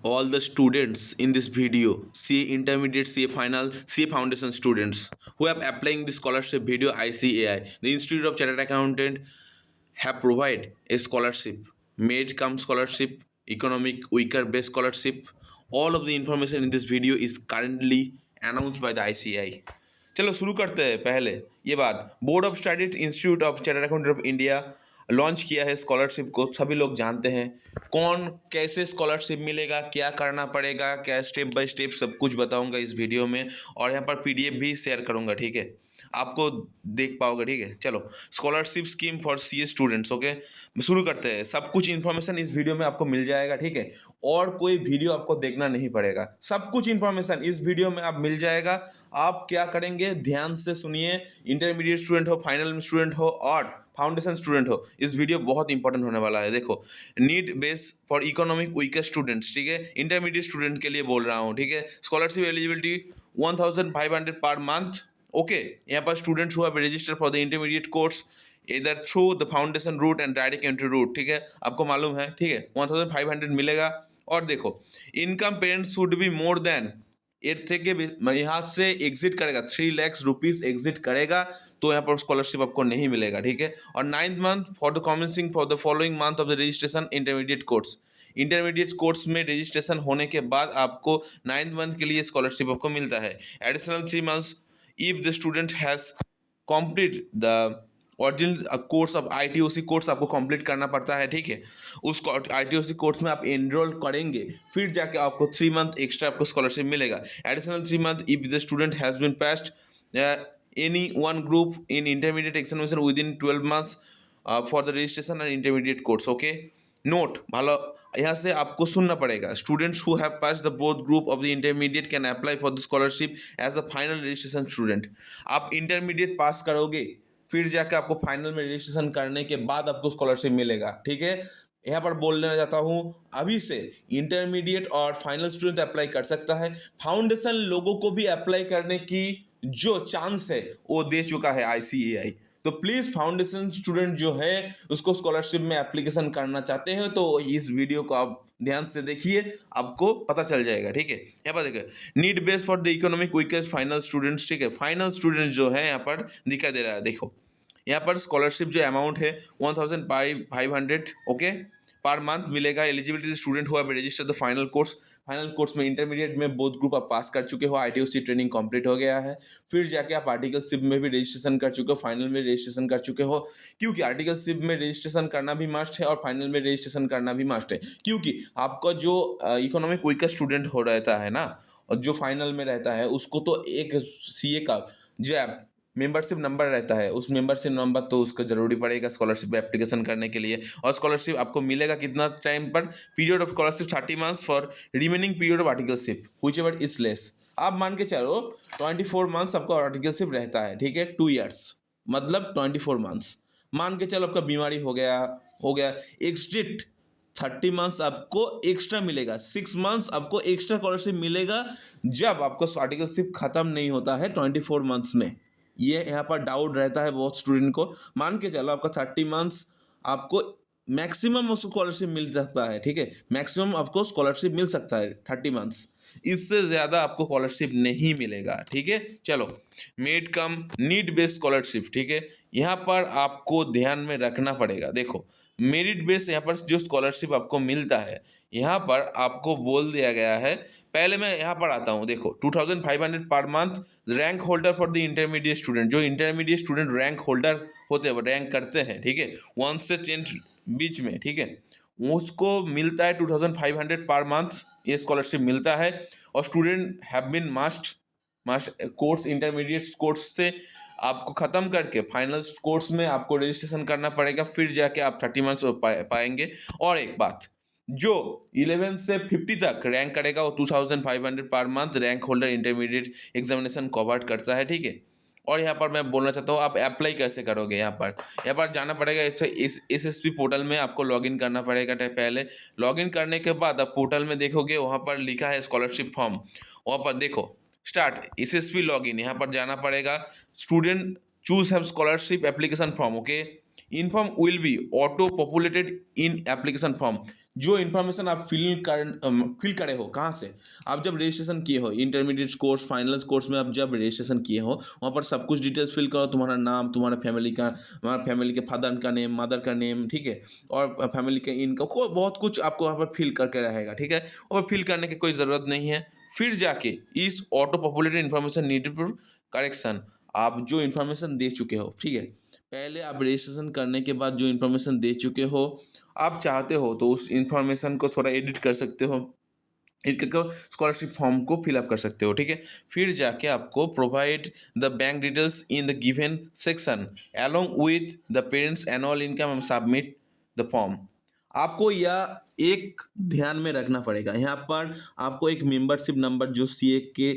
all the students in this video, CA intermediate, CA final, CA foundation students who have applying the scholarship video ICAI. The Institute of Chartered Accountant have provided a scholarship, made come scholarship, economic weaker base scholarship. All of the information in this video is currently announced by the ICAI. चलो शुरू करते हैं। पहले ये बात, board of studies institute of chartered accountant of India launch किया है scholarship को, सभी लोग जानते हैं। कौन कैसे स्कॉलरशिप मिलेगा, क्या करना पड़ेगा, क्या स्टेप बाय स्टेप सब कुछ बताऊंगा इस वीडियो में, और यहाँ पर पीडीएफ भी शेयर करूंगा, ठीक है, आपको देख पाओगे, ठीक है। चलो, scholarship scheme for CA students, okay, शुरू करते हैं। सब कुछ इन्फॉर्मेशन इस वीडियो में आपको मिल जाएगा, ठीक है, और कोई वीडियो आपको देखना नहीं पड़ेगा, सब कुछ इन्फॉर्मेशन इस वीडियो में आप मिल जाएगा। आप क्या करेंगे, ध्यान से सुनिए। इंटरमीडिएट स्टूडेंट हो, फाइनल स्टूडेंट हो और फाउंडेशन स्टूडेंट हो, इस वीडियो बहुत इंपॉर्टेंट होने वाला है। देखो, need base for economic weaker students, ठीक है, इंटरमीडिएट स्टूडेंट के लिए बोल रहा हूँ, ठीक है। Scholarship eligibility 1500 per month, okay. यहाँ पर स्टूडेंट्स हुआ register for the intermediate course इधर through the foundation route and direct entry route, ठीक है, आपको मालूम है, ठीक है, 1500 मिलेगा। और देखो, income parents should be more than eight থেকে यहाँ से एग्जिट करेगा 3 लाख रुपीज एग्जिट करेगा तो यहाँ पर स्कॉलरशिप आपको नहीं मिलेगा, ठीक है। और 9th month for the commencing for the following month of the registration intermediate course, intermediate course में रजिस्ट्रेशन होने के बाद आपको 9th मंथ के लिए स्कॉलरशिप आपको मिलता है। Additional 3 months if the student has complete the original course of ITOC course आपको कंप्लीट करना पड़ता है, ठीक है। उस आईटीओसी कोर्स में आप एनरोल करेंगे, फिर जाके आपको 3 मंथ एक्स्ट्रा आपको स्कॉलरशिप मिलेगा। Additional 3 month if the student has been passed any one group in intermediate examination with in 12 months for the registration and intermediate course, okay. Note भालो, यहाँ से आपको सुनना पड़ेगा, students who have pass the both group of the intermediate can apply for the scholarship as the final registration student. आप intermediate pass करोगे, फिर जाकर आपको फाइनल में रजिस्ट्रेशन करने के बाद आपको स्कॉलरशिप मिलेगा, ठीक है। यहाँ पर बोलना चाहता हूँ, अभी से इंटरमीडिएट और फाइनल स्टूडेंट अप्लाई कर सकता है। फाउंडेशन लोगों को भी अप्लाई करने की जो चांस है वो दे चुका है आईसीएआई। तो प्लीज फाउंडेशन स्टूडेंट जो है उसको स्कॉलरशिप में एप्लीकेशन करना चाहते हैं तो इस वीडियो को आप ध्यान से देखिए, आपको पता चल जाएगा, ठीक है। यहाँ पर देखिए, need base for the economic weakest final students, ठीक है, फाइनल स्टूडेंट जो है यहाँ पर दिखाई दे रहा है। देखो, यहाँ पर स्कॉलरशिप जो अमाउंट है 1500, ओके, पर मंथ मिलेगा। एलिजिबिलिटी स्टूडेंट हुआ रजिस्टर द फाइनल कोर्स में इंटरमीडिएट में बोथ ग्रुप आप पास कर चुके हो, आईटीओसी ट्रेनिंग कंप्लीट हो गया है, फिर जाके आप आर्टिकलशिप में भी रजिस्ट्रेशन कर चुके हो, फाइनल में रजिस्ट्रेशन कर चुके हो, क्योंकि आर्टिकलशिप में रजिस्ट्रेशन करना भी मस्ट है और फाइनल में रजिस्ट्रेशन करना भी मस्ट है, क्योंकि आपका जो इकोनॉमिक वीकर स्टूडेंट हो रहता है ना, और जो फाइनल में रहता है उसको तो एक सीए का जो मेंबरशिप नंबर रहता है, उस मेंबरशिप नंबर तो उसका जरूरी पड़ेगा स्कॉलरशिप एप्लीकेशन करने के लिए। और स्कॉलरशिप आपको मिलेगा कितना टाइम पर, period of scholarship 30 months for remaining period of articleship which ever is less. आप मान के चलो 24 मंथ्स आपका आर्टिकलशिप रहता है, ठीक है, 2 ईयर्स मतलब 24 मंथ्स। मान के चलो आपका बीमारी हो गया एक्स्ट्रिक्ट 30 मंथ्स आपको एक्स्ट्रा मिलेगा, 6 मंथ्स आपको एक्स्ट्रा स्कॉलरशिप मिलेगा जब आपका आर्टिकलशिप खत्म नहीं होता है 24 मंथ्स में। ये यहाँ पर डाउट रहता है बहुत स्टूडेंट को। मान के चलो आपका 30 मंथ्स आपको मैक्सिमम स्कॉलरशिप मिल सकता है, ठीक है, मैक्सिमम आपको स्कॉलरशिप मिल सकता है 30 मंथ्स, इससे ज़्यादा आपको स्कॉलरशिप नहीं मिलेगा, ठीक है। चलो, मेड कम नीड बेस्ड स्कॉलरशिप, ठीक है, यहाँ पर आपको ध्यान में रखना पड़ेगा। देखो, मेरिट बेस यहाँ पर जो स्कॉलरशिप आपको मिलता है, यहाँ पर आपको बोल दिया गया है, पहले मैं यहाँ पर आता हूँ। देखो, 2500 per month rank holder for the intermediate student, जो इंटरमीडिएट स्टूडेंट रैंक होल्डर होते हैं, रैंक करते हैं, ठीक है, 1 से 10 बीच में, ठीक है, उसको मिलता है 2500 पर मंथ, ये स्कॉलरशिप मिलता है। और student have been must course intermediate course से आपको ख़त्म करके फाइनल कोर्स में आपको रजिस्ट्रेशन करना पड़ेगा, फिर जाके आप 30 मंथ्स पाएंगे। और एक बात, जो 11 से 50 तक रैंक करेगा वो 2500 per month rank holder intermediate examination cover करता है, ठीक है। और यहाँ पर मैं बोलना चाहता हूँ, आप अप्लाई कैसे करोगे, यहाँ पर जाना पड़ेगा, इस एसएसपी पोर्टल में आपको लॉगिन करना पड़ेगा। पहले लॉगिन करने के बाद आप पोर्टल में देखोगे, वहाँ पर लिखा है स्कॉलरशिप फॉर्म, वहाँ पर देखो स्टार्ट एसएसपी लॉगिन, यहाँ पर जाना पड़ेगा। Student choose have scholarship application form, okay, in form will be auto populated in application form. जो इन्फॉर्मेशन आप फिल करे हो, कहाँ से, आप जब रजिस्ट्रेशन किए हो इंटरमीडिएट कोर्स फाइनल कोर्स में, आप जब रजिस्ट्रेशन किए हो वहाँ पर सब कुछ डिटेल्स फिल करो, तुम्हारा नाम, तुम्हारा फैमिली के फादर का नेम, मदर का नेम, ठीक है, और फैमिली के इनकम को बहुत कुछ आपको वहाँ पर फिल करके रहेगा, ठीक है। और फिल करने की कोई ज़रूरत नहीं है। फिर जाके इस auto populated information needed for correction, आप जो इन्फॉर्मेशन दे चुके हो, ठीक है, पहले आप रजिस्ट्रेशन करने के बाद जो इन्फॉर्मेशन दे चुके हो, आप चाहते हो तो उस इन्फॉर्मेशन को थोड़ा एडिट कर सकते हो, एडिट करके स्कॉलरशिप फॉर्म को फिलअप कर सकते हो, ठीक है। फिर जाके आपको provide the bank details in the given section along with the parents annual income and submit the form. आपको यह एक ध्यान में रखना पड़ेगा, यहाँ पर आपको एक मेंबरशिप नंबर जो सीए के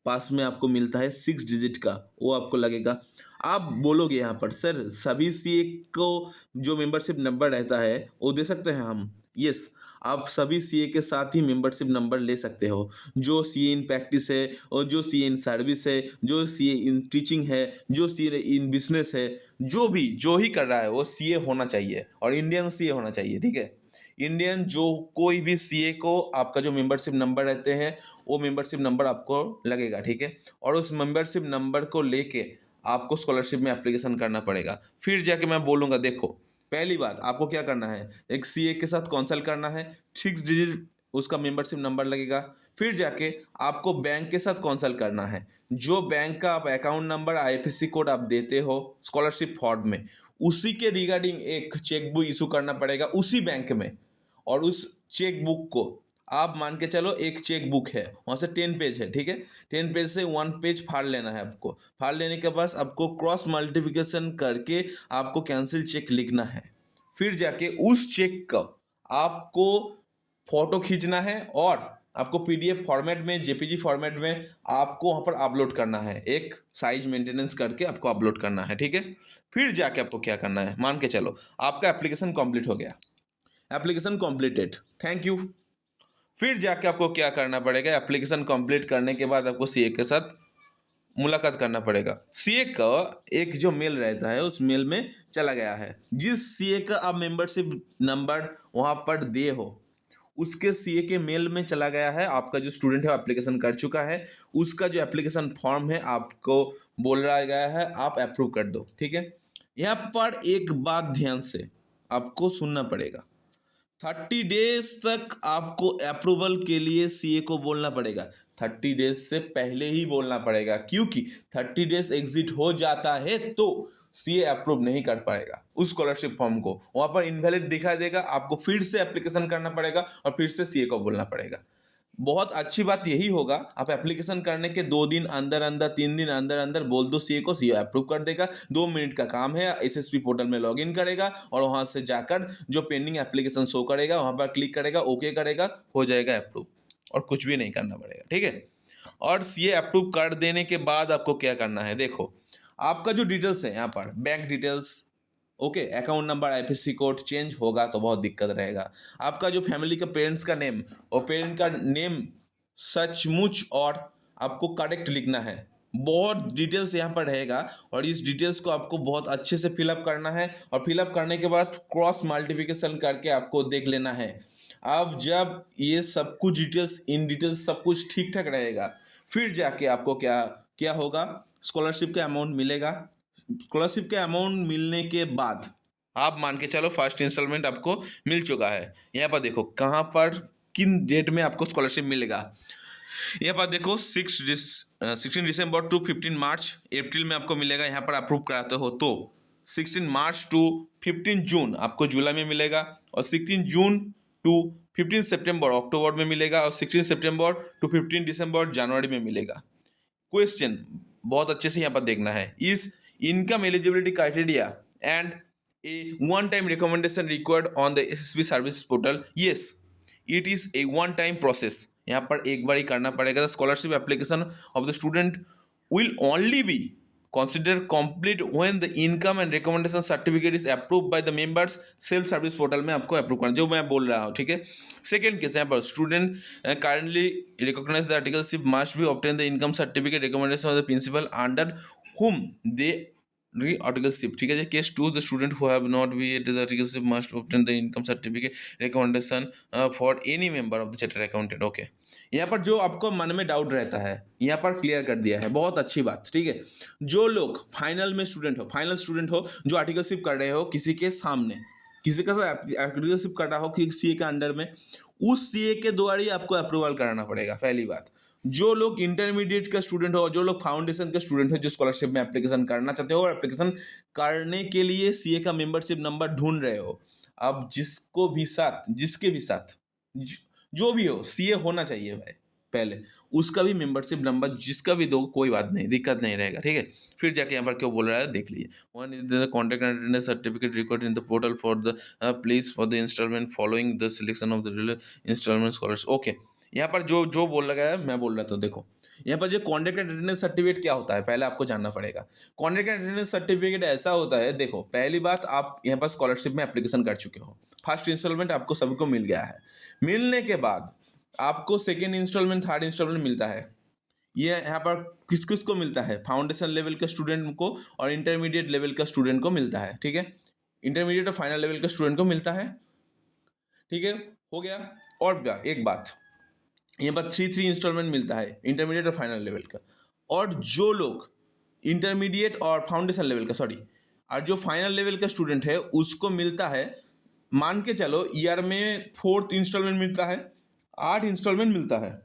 पास में आपको मिलता है 6 डिजिट का, वो आपको लगेगा। आप बोलोगे यहाँ पर सर सभी सीए को जो मेंबरशिप नंबर रहता है वो दे सकते हैं हम? यस, आप सभी सीए के साथ ही मेंबरशिप नंबर ले सकते हो। जो सीए इन प्रैक्टिस है, और जो सीए इन सर्विस है, जो सीए इन टीचिंग है, जो सीए इन बिजनेस है, जो ही कर रहा है वो सीए होना चाहिए, और इंडियन सीए होना चाहिए, ठीक है। इंडियन जो कोई भी सीए को आपका जो मेंबरशिप नंबर रहते हैं वो मेंबरशिप नंबर आपको लगेगा, ठीक है। और उस मेंबरशिप नंबर को लेके आपको स्कॉलरशिप में एप्लीकेशन करना पड़ेगा। फिर जाके मैं बोलूँगा, देखो पहली बात आपको क्या करना है, एक सीए के साथ कंसल्ट करना है, 6 डिजिट उसका मेंबरशिप नंबर लगेगा। फिर जाके आपको बैंक के साथ कंसल्ट करना है, जो बैंक का आप अकाउंट नंबर आईएफएससी कोड आप देते हो स्कॉलरशिप फॉर्म में, उसी के रिगार्डिंग एक चेक बुक इशू करना पड़ेगा उसी बैंक में। और उस चेक बुक को आप मान के चलो, एक चेक बुक है वहाँ से 10 पेज है, ठीक है, 10 पेज से 1 पेज फाड़ लेना है आपको। फाड़ लेने के बाद आपको क्रॉस मल्टीप्लिकेशन करके आपको कैंसिल चेक लिखना है। फिर जाके उस चेक का आपको फोटो खींचना है, और आपको पीडीएफ फॉर्मेट में, जेपीजी फॉर्मेट में आपको वहाँ पर अपलोड करना है, एक साइज मेंटेनेंस करके आपको अपलोड करना है, ठीक है। फिर जाके आपको क्या करना है, मान के चलो आपका एप्लीकेशन कंप्लीट हो गया, एप्लीकेशन कंप्लीटेड, थैंक यू। फिर जाके आपको क्या करना पड़ेगा, एप्लीकेशन कंप्लीट करने के बाद आपको सीए के साथ मुलाकात करना पड़ेगा। सीए का एक जो मेल रहता है उस मेल में चला गया है, जिस सीए का आप मेंबरशिप नंबर वहाँ पर दे हो उसके सीए के मेल में चला गया है, आपका जो स्टूडेंट है एप्लीकेशन कर चुका है, उसका जो एप्लीकेशन फॉर्म है आपको बोल रहा गया है आप अप्रूव कर दो, ठीक है। यहाँ पर एक बात ध्यान से आपको सुनना पड़ेगा, 30 डेज तक आपको अप्रूवल के लिए सीए को बोलना पड़ेगा। 30 डेज से पहले ही बोलना पड़ेगा, क्योंकि 30 डेज एग्जिट हो जाता है तो सीए अप्रूव नहीं कर पाएगा उस स्कॉलरशिप फॉर्म को, वहां पर इनवैलिड दिखा देगा, आपको फिर से एप्लीकेशन करना पड़ेगा और फिर से सीए को बोलना पड़ेगा। बहुत अच्छी बात यही होगा, आप एप्लीकेशन करने के 2 दिन अंदर अंदर, 3 दिन अंदर अंदर बोल दो सीए को, सीए अप्रूव कर देगा। 2 मिनट का काम है, एसएसपी पोर्टल में लॉगिन करेगा और वहां से जाकर जो पेंडिंग एप्लीकेशन शो करेगा वहां पर क्लिक करेगा, ओके करेगा, हो जाएगा अप्रूव, और कुछ भी नहीं करना पड़ेगा, ठीक है। और सीए अप्रूव कर देने के बाद आपको क्या करना है, देखो आपका जो डिटेल्स है यहाँ पर bank details, okay, account number, IFSC code change होगा तो बहुत दिक्कत रहेगा। आपका जो फैमिली का पेरेंट्स का नेम, और पेरेंट का नेम सचमुच और आपको करेक्ट लिखना है, बहुत डिटेल्स यहाँ पर रहेगा, और इस डिटेल्स को आपको बहुत अच्छे से फिलअप करना है, और फिलअप करने के बाद क्रॉस मल्टीप्लिकेशन करके आपको देख लेना है। अब जब ये सब कुछ डिटेल्स, इन डिटेल्स सब कुछ ठीक ठाक रहेगा, फिर जाके आपको क्या क्या होगा, स्कॉलरशिप का अमाउंट मिलेगा। स्कॉलरशिप के अमाउंट मिलने के बाद आप मान के चलो फर्स्ट इंस्टॉलमेंट आपको मिल चुका है। यहाँ पर देखो कहाँ पर किन डेट में आपको स्कॉलरशिप मिलेगा, यहाँ पर देखो 16 दिसंबर टू 15 मार्च, अप्रैल में आपको मिलेगा, यहाँ पर अप्रूव कराते हो तो 16 मार्च टू 15 जून आपको जुलाई में मिलेगा, और 16 जून टू 15 सितंबर अक्टूबर में मिलेगा, और 16 सितंबर टू 15 दिसंबर जनवरी में मिलेगा। क्वेश्चन बहुत अच्छे से यहाँ पर देखना है, इस income eligibility criteria and a one time recommendation required on the SSB service portal, yes it is a one time process. यहाँ पर एक बार ही करना पड़ेगा। The scholarship application of the student will only be consider complete when the income and recommendation certificate is approved by the members self service portal में आपको approve करना, जो मैं बोल रहा हूँ, ठीक है। सेकेंड केस यहाँ पर student currently recognize the articleship must be obtain the income certificate recommendation of the principal under whom they articleship, ठीक है जी। Case 2, the student who have not be it the articleship must obtain the income certificate recommendation for any member of the chartered accountant. Okay, यहाँ पर जो आपको मन में doubt रहता है यहाँ पर क्लियर कर दिया है, बहुत अच्छी बात, ठीक है। जो लोग फाइनल में स्टूडेंट हो, फाइनल स्टूडेंट हो, जो आर्टिकलशिप कर रहे हो किसी के सामने, किसी का आर्टिकलशिप कर रहा हो कि सीए के अंडर में, उस सीए के द्वारा ही आपको अप्रूवल कराना पड़ेगा, पहली बात। जो लोग इंटरमीडिएट का स्टूडेंट हो, जो लोग फाउंडेशन के स्टूडेंट हो, जो स्कॉलरशिप में एप्लीकेशन करना चाहते हो और एप्लीकेशन करने के लिए सीए का मेंबरशिप नंबर ढूंढ रहे हो, अब जिसको भी साथ, जिसके भी साथ जो भी हो, सीए होना चाहिए भाई पहले, उसका भी मेंबरशिप नंबर जिसका भी दो, कोई बात नहीं, दिक्कत नहीं रहेगा, ठीक है। फिर जाके यहाँ पर क्यों बोल रहा है देख लीजिए। One is the contact and attendance certificate record in the portal for the please for the installment following the selection of the installment scholars. Okay, यहाँ पर जो जो बोल रहा है मैं बोल रहा था, देखो यहाँ पर जो कॉन्टैक्ट एंड अटेंडेंस सर्टिफिकेट क्या होता है पहले आपको जानना पड़ेगा। कॉन्टैक्ट एंड अटेंडेंस सर्टिफिकेट ऐसा होता है, देखो पहली बात, आप यहाँ पर स्कॉलरशिप में एप्लीकेशन कर चुके हो, फर्स्ट इंस्टॉलमेंट आपको सभी को मिल गया है, मिलने के बाद आपको सेकेंड इंस्टॉलमेंट, थर्ड इंस्टॉलमेंट मिलता है। ये यहाँ पर किस किस को मिलता है, फाउंडेशन लेवल के स्टूडेंट को और इंटरमीडिएट लेवल का स्टूडेंट को मिलता है, ठीक है। इंटरमीडिएट और फाइनल लेवल के स्टूडेंट को मिलता है, ठीक है, हो गया। और क्या एक बात, यहाँ पर थ्री इंस्टॉलमेंट मिलता है इंटरमीडिएट और फाइनल लेवल का। और जो लोग इंटरमीडिएट और फाउंडेशन लेवल का, सॉरी, और जो फाइनल लेवल का स्टूडेंट है उसको मिलता है, मान के चलो ईयर में फोर्थ इंस्टॉलमेंट मिलता है, 8 इंस्टॉलमेंट मिलता है,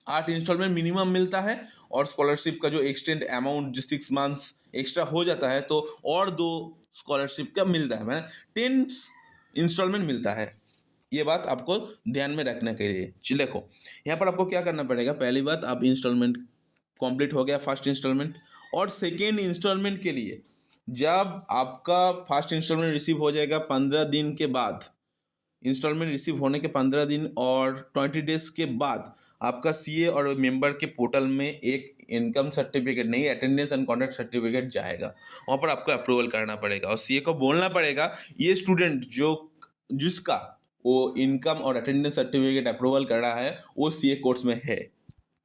8 इंस्टॉलमेंट मिनिमम मिलता है। और स्कॉलरशिप का जो एक्सटेंड अमाउंट जो 6 मंथ्स एक्स्ट्रा हो जाता है तो और 2 स्कॉलरशिप का मिलता है, मैंने 10 इंस्टॉलमेंट मिलता है। ये बात आपको ध्यान में रखने के लिए, चलिए देखो यहाँ पर आपको क्या करना पड़ेगा। पहली बात, आप इंस्टॉलमेंट कंप्लीट हो गया फर्स्ट इंस्टॉलमेंट, और सेकेंड इंस्टॉलमेंट के लिए जब आपका फर्स्ट इंस्टॉलमेंट रिसीव हो जाएगा 15 दिन के बाद, इंस्टॉलमेंट रिसीव होने के 15 दिन और 20 डेज के बाद आपका सीए और मेंबर के पोर्टल में एक इनकम सर्टिफिकेट नहीं, अटेंडेंस एंड कॉन्डक्ट सर्टिफिकेट जाएगा, वहाँ पर आपको अप्रूवल करना पड़ेगा और सीए को बोलना पड़ेगा ये स्टूडेंट जो जिसका वो इनकम और अटेंडेंस सर्टिफिकेट अप्रूवल कर रहा है वो सीए कोर्स में है,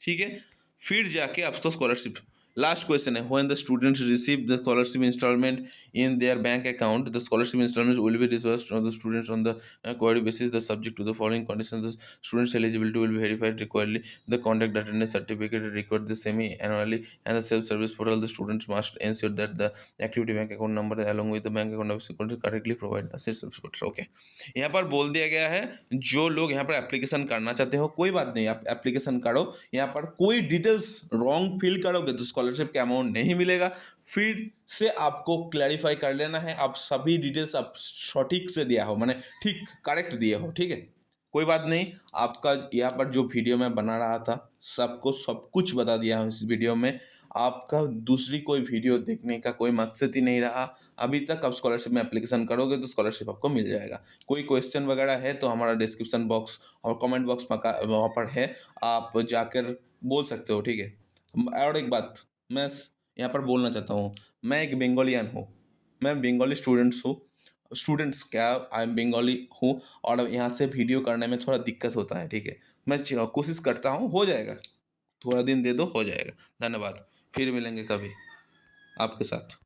ठीक है। फिर जाके आपको स्कॉलरशिप, लास्ट क्वेश्चन है, when the students receive the scholarship instalment in their bank account the scholarship instalment will be disbursed to the students on the quarterly basis the subject to the following condition the students eligibility will be verified regularly the contact attendance certificate record the semi annually and the self service portal the students must ensure that the activity bank account number along with the bank account correctly provide the self service portal. Okay, यहाँ पर बोल दिया गया है जो लोग यहाँ पर एप्लीकेशन करना चाहते हो कोई बात नहीं, आप एप्लीकेशन करो, यहाँ पर कोई डिटेल्स रॉन्ग फिल करोगे तो स्कॉलरशिप का अमाउंट नहीं मिलेगा। फिर से आपको क्लैरिफाई कर लेना है, आप सभी डिटेल्स आप सटीक से दिया हो, माने ठीक करेक्ट दिए हो, ठीक है, कोई बात नहीं। आपका यहाँ पर जो वीडियो मैं बना रहा था सबको सब कुछ बता दिया हूँ इस वीडियो में, आपका दूसरी कोई वीडियो देखने का कोई मकसद ही नहीं रहा। अभी तक आप स्कॉलरशिप में एप्लीकेशन करोगे तो स्कॉलरशिप आपको मिल जाएगा। कोई क्वेश्चन वगैरह है तो हमारा डिस्क्रिप्शन बॉक्स और कमेंट बॉक्स वहाँ पर है, आप जाकर बोल सकते हो, ठीक है। और एक बात मैं यहाँ पर बोलना चाहता हूँ, मैं एक बंगालियन हूँ, मैं बंगाली स्टूडेंट्स क्या, आई एम बंगाली हूँ और यहाँ से वीडियो करने में थोड़ा दिक्कत होता है, ठीक है। मैं कोशिश करता हूँ, हो जाएगा, थोड़ा दिन दे दो हो जाएगा। धन्यवाद, फिर मिलेंगे कभी आपके साथ।